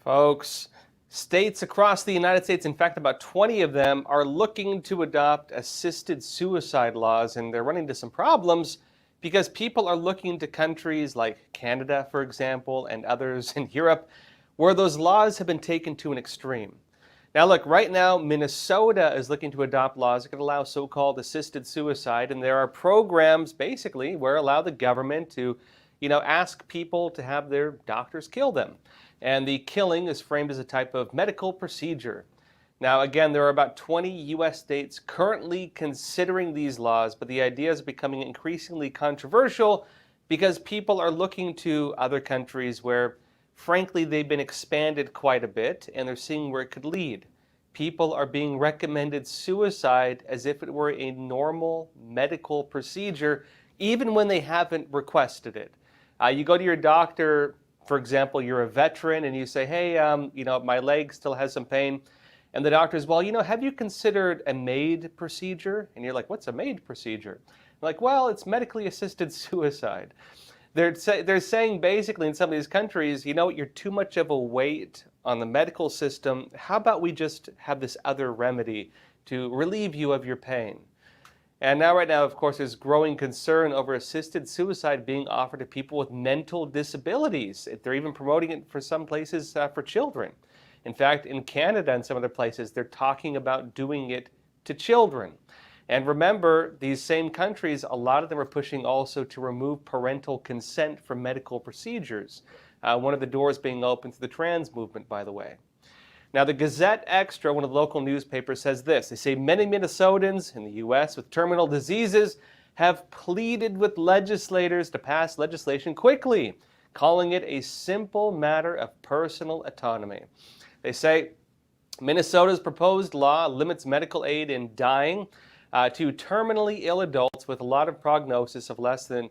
Folks, states across the United States, in fact, about 20 of them, are looking to adopt assisted suicide laws, and they're running into some problems because people are looking to countries like Canada, for example, and others in Europe, where those laws have been taken to an extreme. Now, look, right now, Minnesota is looking to adopt laws that could allow so-called assisted suicide, and there are programs, basically, where allow the government to, ask people to have their doctors kill them. And the killing is framed as a type of medical procedure. Now, again, there are about 20 U.S. states currently considering these laws, but the idea is becoming increasingly controversial because people are looking to other countries where, frankly, they've been expanded quite a bit, and they're seeing where it could lead. People are being recommended suicide as if it were a normal medical procedure, even when they haven't requested it. You go to your doctor. For example, you're a veteran and you say, hey, my leg still has some pain. And the doctor is, well, have you considered a MAID procedure? And you're like, what's a MAID procedure? Like, well, it's medically assisted suicide. They're saying basically in some of these countries, you're too much of a weight on the medical system. How about we just have this other remedy to relieve you of your pain? And right now, of course, there's growing concern over assisted suicide being offered to people with mental disabilities. They're even promoting it for some places for children. In fact, in Canada and some other places, they're talking about doing it to children. And remember, these same countries, a lot of them are pushing also to remove parental consent for medical procedures. One of the doors being open to the trans movement, by the way. Now, the Gazette Extra, one of the local newspapers, says this. They say many Minnesotans in the U.S. with terminal diseases have pleaded with legislators to pass legislation quickly, calling it a simple matter of personal autonomy. They say Minnesota's proposed law limits medical aid in dying to terminally ill adults with a prognosis of less than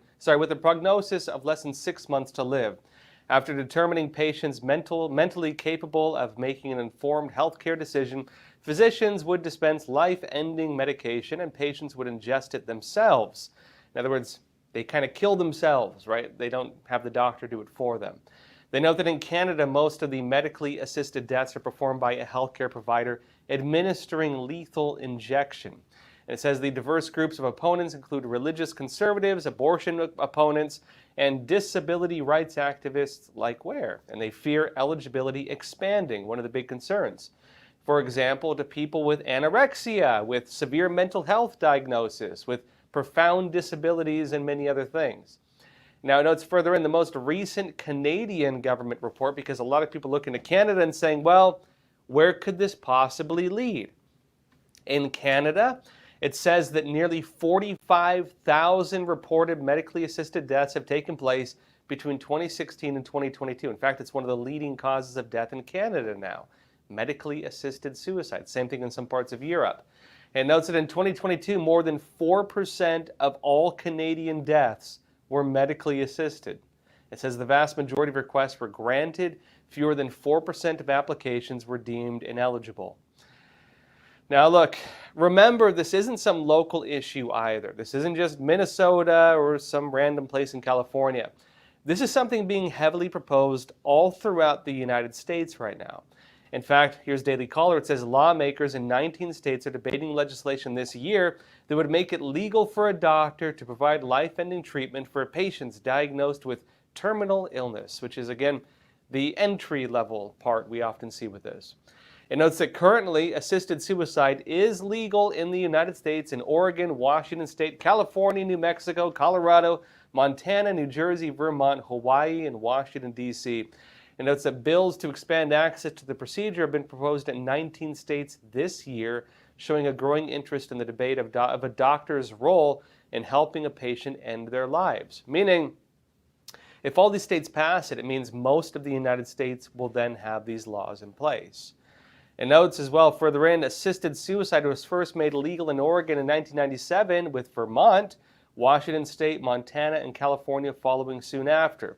6 months to live. After determining patients mentally capable of making an informed healthcare decision, physicians would dispense life-ending medication and patients would ingest it themselves. In other words, they kind of kill themselves, right? They don't have the doctor do it for them. They note that in Canada, most of the medically assisted deaths are performed by a healthcare provider administering lethal injection. And it says the diverse groups of opponents include religious conservatives, abortion opponents, and disability rights activists like Ware. And they fear eligibility expanding, one of the big concerns. For example, to people with anorexia, with severe mental health diagnosis, with profound disabilities, and many other things. Now, it notes further in the most recent Canadian government report, because a lot of people look into Canada and saying, well, where could this possibly lead? In Canada, it says that nearly 45,000 reported medically assisted deaths have taken place between 2016 and 2022. In fact, it's one of the leading causes of death in Canada now, medically assisted suicide. Same thing in some parts of Europe. And it notes that in 2022, more than 4% of all Canadian deaths were medically assisted. It says the vast majority of requests were granted. Fewer than 4% of applications were deemed ineligible. Now look, remember, this isn't some local issue either. This isn't just Minnesota or some random place in California. This is something being heavily proposed all throughout the United States right now. In fact, here's Daily Caller. It says lawmakers in 19 states are debating legislation this year that would make it legal for a doctor to provide life-ending treatment for patients diagnosed with terminal illness, which is, again, the entry-level part we often see with this. It notes that currently assisted suicide is legal in the United States in Oregon, Washington State, California, New Mexico, Colorado, Montana, New Jersey, Vermont, Hawaii, and Washington, D.C. It notes that bills to expand access to the procedure have been proposed in 19 states this year, showing a growing interest in the debate of a doctor's role in helping a patient end their lives. Meaning, if all these states pass it, it means most of the United States will then have these laws in place. It notes as well further in, assisted suicide was first made legal in Oregon in 1997, with Vermont, Washington State, Montana, and California following soon after.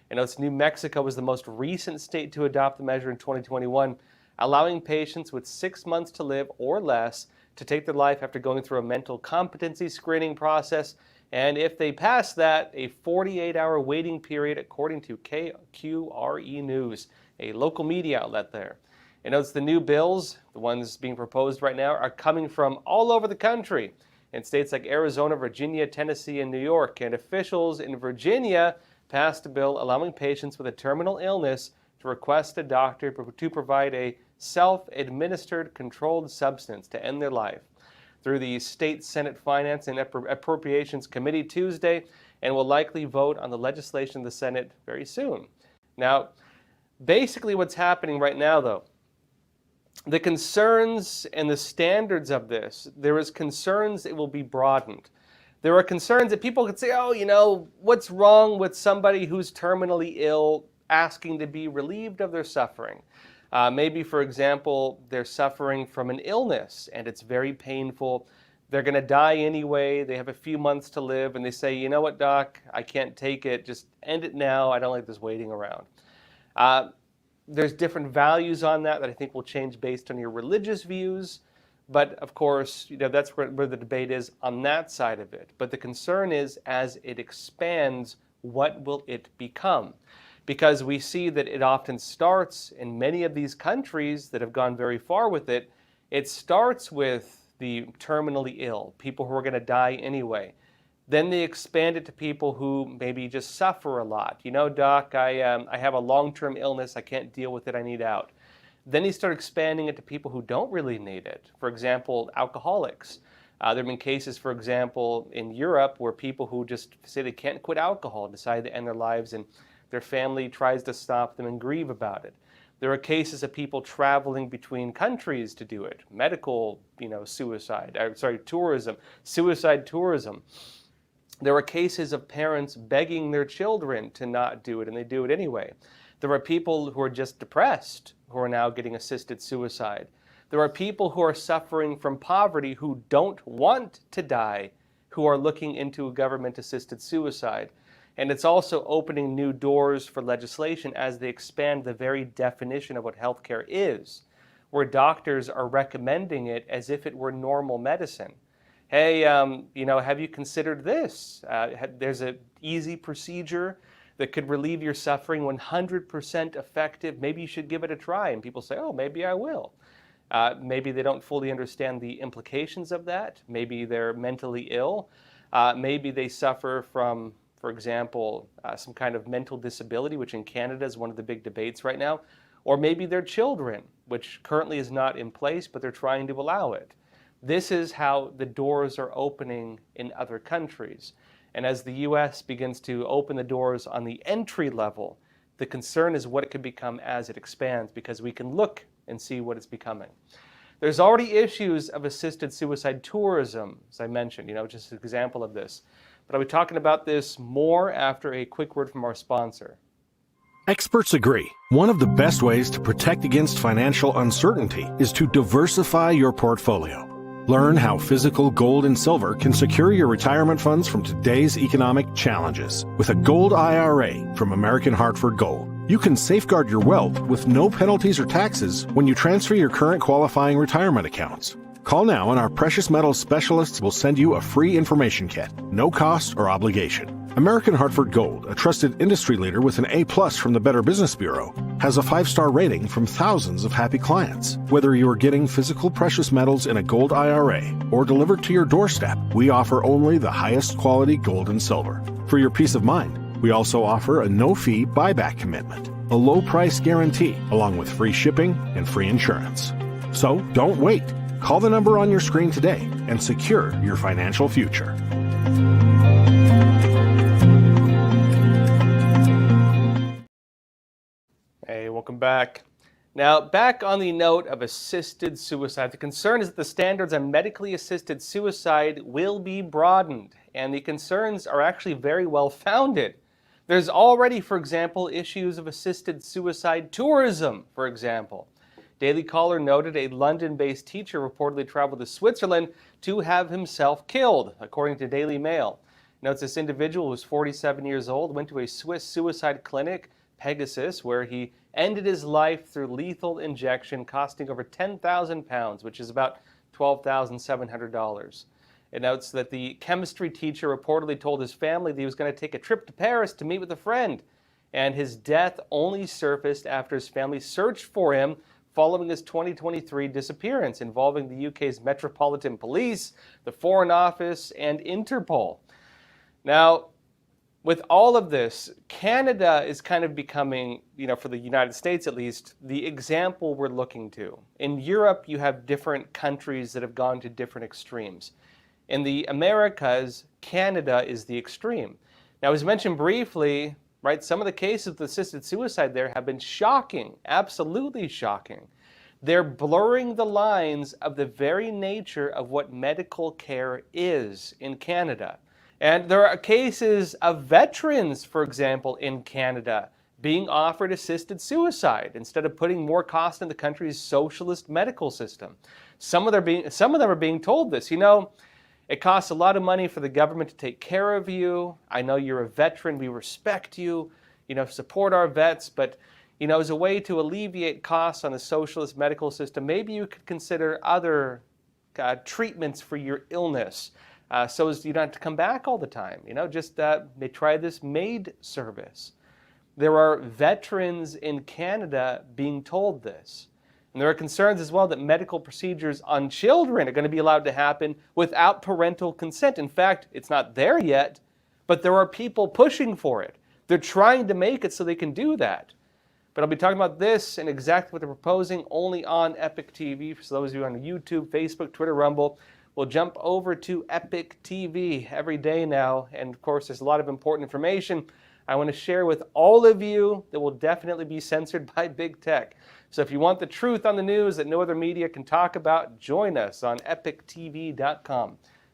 It notes New Mexico was the most recent state to adopt the measure in 2021, allowing patients with 6 months to live or less to take their life after going through a mental competency screening process And if they pass that, a 48-hour waiting period, according to KQRE News, a local media outlet there. It notes the new bills, the ones being proposed right now, are coming from all over the country in states like Arizona, Virginia, Tennessee, and New York. And officials in Virginia passed a bill allowing patients with a terminal illness to request a doctor to provide a self-administered controlled substance to end their life through the State Senate Finance and Appropriations Committee Tuesday, and will likely vote on the legislation in the Senate very soon. Now, basically what's happening right now, though, the concerns and the standards of this, there is concerns it will be broadened. There are concerns that people could say, oh, what's wrong with somebody who's terminally ill asking to be relieved of their suffering? Maybe, for example, they're suffering from an illness and it's very painful. They're going to die anyway. They have a few months to live and they say, you know what, doc, I can't take it. Just end it now. I don't like this waiting around. There's different values on that I think will change based on your religious views. But of course, that's where the debate is on that side of it. But the concern is, as it expands, what will it become? Because we see that it often starts in many of these countries that have gone very far with it. It starts with the terminally ill, people who are going to die anyway. Then they expand it to people who maybe just suffer a lot. Doc, I have a long-term illness. I can't deal with it. I need out. Then you start expanding it to people who don't really need it. For example, alcoholics. There have been cases, for example, in Europe where people who just say they can't quit alcohol decide to end their lives and their family tries to stop them and grieve about it. There are cases of people traveling between countries to do it. Medical, tourism, suicide tourism. There are cases of parents begging their children to not do it, and they do it anyway. There are people who are just depressed who are now getting assisted suicide. There are people who are suffering from poverty who don't want to die, who are looking into government-assisted suicide. And it's also opening new doors for legislation as they expand the very definition of what healthcare is, where doctors are recommending it as if it were normal medicine. Hey, have you considered this? There's an easy procedure that could relieve your suffering, 100% effective. Maybe you should give it a try. And people say, oh, maybe I will. Maybe they don't fully understand the implications of that. Maybe they're mentally ill. Maybe they suffer from, for example, some kind of mental disability, which in Canada is one of the big debates right now. Or maybe they're children, which currently is not in place, but they're trying to allow it. This is how the doors are opening in other countries. And as the U.S. begins to open the doors on the entry level, the concern is what it could become as it expands, because we can look and see what it's becoming. There's already issues of assisted suicide tourism, as I mentioned, just an example of this. But I'll be talking about this more after a quick word from our sponsor. Experts agree. One of the best ways to protect against financial uncertainty is to diversify your portfolio. Learn how physical gold and silver can secure your retirement funds from today's economic challenges. With a gold IRA from American Hartford Gold, you can safeguard your wealth with no penalties or taxes when you transfer your current qualifying retirement accounts. Call now and our precious metals specialists will send you a free information kit, no cost or obligation. American Hartford Gold, a trusted industry leader with an A+ from the Better Business Bureau, has a 5-star rating from thousands of happy clients. Whether you are getting physical precious metals in a gold IRA or delivered to your doorstep, we offer only the highest quality gold and silver. For your peace of mind, we also offer a no-fee buyback commitment, a low-price guarantee, along with free shipping and free insurance. So don't wait. Call the number on your screen today and secure your financial future. Hey, welcome back. Now, back on the note of assisted suicide, the concern is that the standards on medically assisted suicide will be broadened, and the concerns are actually very well founded. There's already, for example, issues of assisted suicide tourism, for example. Daily Caller noted a London-based teacher reportedly traveled to Switzerland to have himself killed, according to Daily Mail. Notes this individual who was 47 years old, went to a Swiss suicide clinic, Pegasus, where he ended his life through lethal injection, costing over £10,000, which is about $12,700. It notes that the chemistry teacher reportedly told his family that he was going to take a trip to Paris to meet with a friend, and his death only surfaced after his family searched for him following his 2023 disappearance involving the UK's Metropolitan Police, the Foreign Office, and Interpol. Now, with all of this, Canada is kind of becoming, for the United States at least, the example we're looking to. In Europe, you have different countries that have gone to different extremes. In the Americas, Canada is the extreme. Now, as mentioned briefly, right, some of the cases of assisted suicide there have been shocking, absolutely shocking. They're blurring the lines of the very nature of what medical care is in Canada. And there are cases of veterans, for example, in Canada being offered assisted suicide instead of putting more cost in the country's socialist medical system. Some of them are being told this. It costs a lot of money for the government to take care of you. I know you're a veteran. We respect you. Support our vets. But, as a way to alleviate costs on the socialist medical system, maybe you could consider other treatments for your illness. So as you don't have to come back all the time. They try this maid service. There are veterans in Canada being told this. And there are concerns as well that medical procedures on children are going to be allowed to happen without parental consent. In fact, it's not there yet, but there are people pushing for it. They're trying to make it so they can do that. But I'll be talking about this and exactly what they're proposing only on Epoch TV. For those of you on YouTube, Facebook, Twitter, Rumble, we'll jump over to Epoch TV every day now. And of course, there's a lot of important information I want to share with all of you that will definitely be censored by big tech. So if you want the truth on the news that no other media can talk about, join us on epochtv.com.